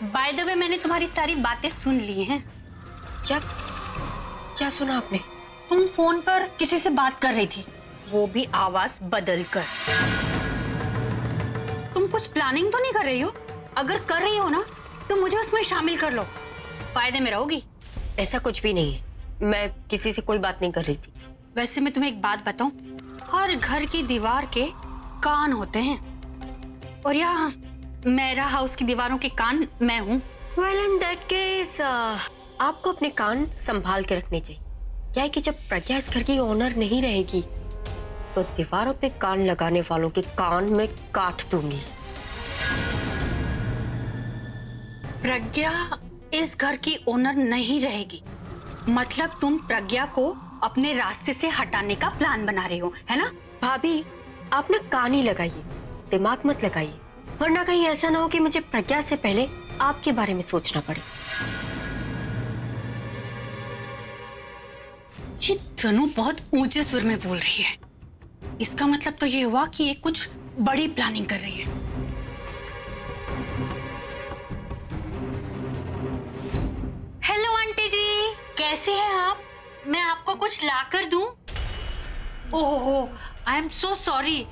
By the way मैंने तुम्हारी सारी बातें सुन ली हैं। क्या क्या सुना आपने? तुम फोन पर किसी से बात कर रही थी, वो भी आवाज बदल कर। तुम कुछ प्लानिंग तो नहीं कर रही हो? अगर कर रही हो ना तो मुझे उसमें शामिल कर लो, फायदे में रहोगी। ऐसा कुछ भी नहीं है, मैं किसी से कोई बात नहीं कर रही थी। वैसे मैं तुम्हें एक बात बताऊं, हर घर की दीवार के कान होते हैं और यहाँ मेरा हाउस की दीवारों के कान मैं हूँ। Well, in that case, आपको अपने कान संभाल के रखने चाहिए। क्या है कि जब प्रज्ञा इस घर की ओनर नहीं रहेगी तो दीवारों पे कान लगाने वालों के कान में काट दूंगी। प्रज्ञा इस घर की ओनर नहीं रहेगी, मतलब तुम प्रज्ञा को अपने रास्ते से हटाने का प्लान बना रहे हो, है ना? भाभी, आप ना कान ही लगाइए, दिमाग मत लगाइए, वरना कहीं ऐसा ना हो कि मुझे प्रज्ञा से पहले आपके बारे में सोचना पड़े। ये तनु बहुत ऊंचे सुर में बोल रही है, इसका मतलब तो ये हुआ कि ये कुछ बड़ी प्लानिंग कर रही है। हेलो आंटी जी, कैसे हैं आप? मैं आपको कुछ ला कर दूं? ओहो, आई एम सो सॉरी,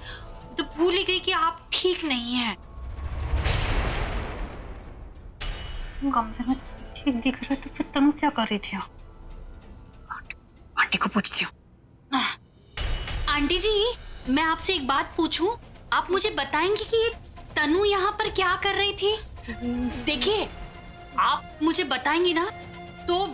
तो भूल ही गई कि आप ठीक नहीं हैं। कम से कम ठीक दिख रहा है तो फिर तनु क्या कर रही थी? आंटी को पूछती हूँ। आंटी जी, मैं आपसे एक बात पूछूं? आप मुझे बताएंगे कि ये तनु यहाँ पर क्या कर रही थी? देखिए, आप मुझे बताएंगी ना तो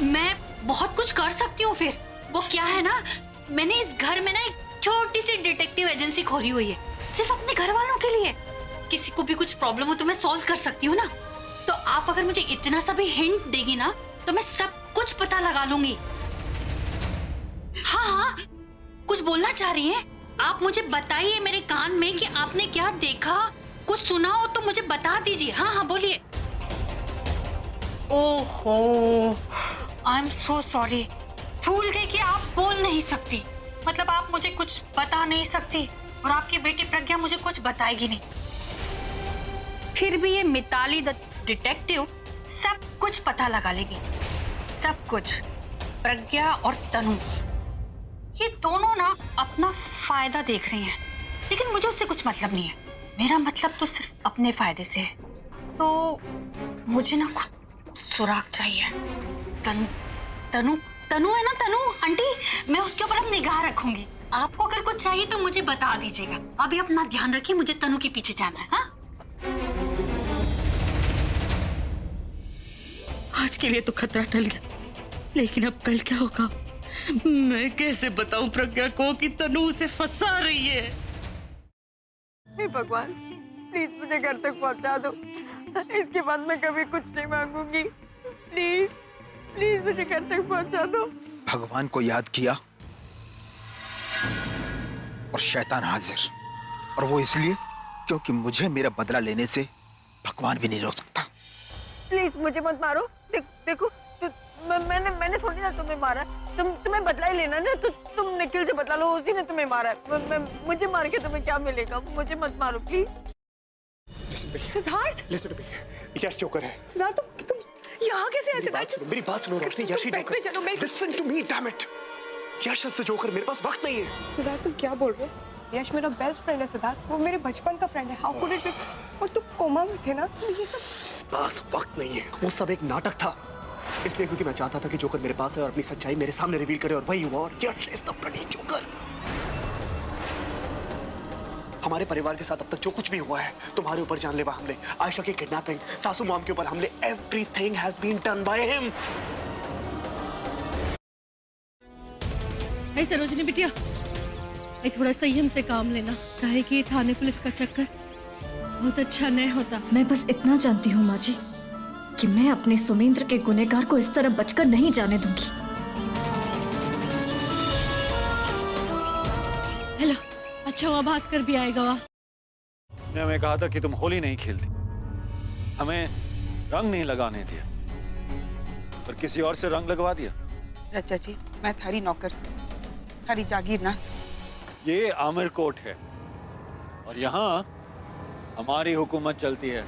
मैं बहुत कुछ कर सकती हूँ। फिर वो क्या है ना, मैंने इस घर में ना एक छोटी सी डिटेक्टिव एजेंसी खोली हुई है, सिर्फ अपने घर वालों के लिए। किसी को भी कुछ प्रॉब्लम हो तो मैं सॉल्व कर सकती हूँ ना। तो आप अगर मुझे इतना सा भी हिंट देगी ना तो मैं सब कुछ पता लगा लूंगी। हाँ हाँ, कुछ बोलना चाह रही हैं? आप मुझे बताइए मेरे कान में कि आपने क्या देखा, कुछ सुना हो तो मुझे बता दीजिए। हाँ हाँ, बोलिए। ओहो, आई एम सो सॉरी, भूल गई कि आप बोल नहीं सकती, मतलब आप मुझे कुछ बता नहीं सकती और आपकी बेटी प्रज्ञा मुझे कुछ बताएगी नहीं। फिर भी ये मिताली द डिटेक्टिव सब कुछ पता लगा लेगी, सब कुछ। प्रज्ञा और तनु ये दोनों ना अपना फायदा देख रही हैं, लेकिन मुझे उससे कुछ मतलब नहीं है। मेरा मतलब तो सिर्फ अपने फायदे से है। तो मुझे ना कुछ सुराग चाहिए। तनु तनु तनु है ना, तनु आंटी, मैं उसके ऊपर अब निगाह रखूंगी। आपको अगर कुछ चाहिए तो मुझे बता दीजिएगा। अभी अपना ध्यान रखिए, मुझे तनु के पीछे जाना है। हाँ, आज के लिए तो खतरा टल गया, लेकिन अब कल क्या होगा? मैं कैसे बताऊं प्रज्ञा को कि तनु उसे फंसा रही है? हे भगवान, प्लीज मुझे घर तक पहुंचा दो। इसके बाद मैं कभी कुछ नहीं मांगूंगी। प्लीज प्लीज मुझे घर तक पहुंचा दो। भगवान को याद किया और शैतान हाजिर, और वो इसलिए क्योंकि मुझे मेरा बदला लेने से भगवान भी नहीं रोक सकता। प्लीज मुझे मत मारो। देखो मैंने थोड़ी ना तुम्हें मारा। तुम्हें बदला ही लेना ना, तो तुम निखिल से बदला लो, उसी ने तुम्हें मारा है। मुझे मार के तुम्हें क्या मिलेगा? मुझे मत मारो please. Siddharth, listen to me, Yash joker है। सिद्धार्थ, तुम यहाँ कैसे आए? सिद्धार्थ, मेरी बात सुनो रोशनी, यश ही जोकर। चलो, listen to me, damn it, Yash is the joker. मेरे पास वक्त नहीं है। सिद्धार्थ, तुम क्या बोल रहे हो? यश मेरा बेस्ट फ्रेंड है सिद्धार्थ, वो मेरे बचपन का फ्रेंड है। How could it be? और तुम कोमा में थे ना, तो ये सब पास वक्त नहीं है। वो सब एक नाटक था, इसलिए क्योंकि मैं चाहता था कि जोकर मेरे पास है और अपनी सच्चाई मेरे सामने रिवील करे, और वही हुआ। और यश इज द ब्लडी जोकर। हमारे परिवार के साथ अब तक जो कुछ भी हुआ है, तुम्हारे ऊपर जानलेवा हमले, आयशा की किडनैपिंग, सासू मॉम के ऊपर हमले, everything has been done by him. भाई सरोजनी बिटिया, भाई थोड़ा संयम से काम लेना, काहे कि थाने पुलिस का चक्कर बहुत अच्छा नहीं होता। मैं बस इतना जानती हूँ माँ जी कि मैं अपने सुमेंद्र के गुनहगार को इस तरह बचकर नहीं जाने दूंगी। हेलो, अच्छा हुआ भास्कर भी आएगा। वहाँ ने हमें कहा था कि तुम होली नहीं खेलती, हमें रंग नहीं लगाने दिया, पर किसी और से रंग लगवा दिया। रचा जी, मैं थारी नौकर से, थारी जागीर ना से। ये आमिर कोर्ट है और यहाँ हमारी हुकूमत चलती है।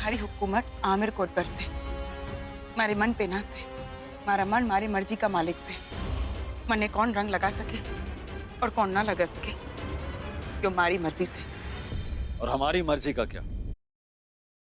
थारी हुकूमत आमिर कोटबर से, मारे मन पे ना से, मारा मन मारी मर्जी का मालिक से। मने कौन रंग लगा सके और कौन ना लगा सके, क्यों मारी मर्जी से। और हमारी मर्जी का क्या?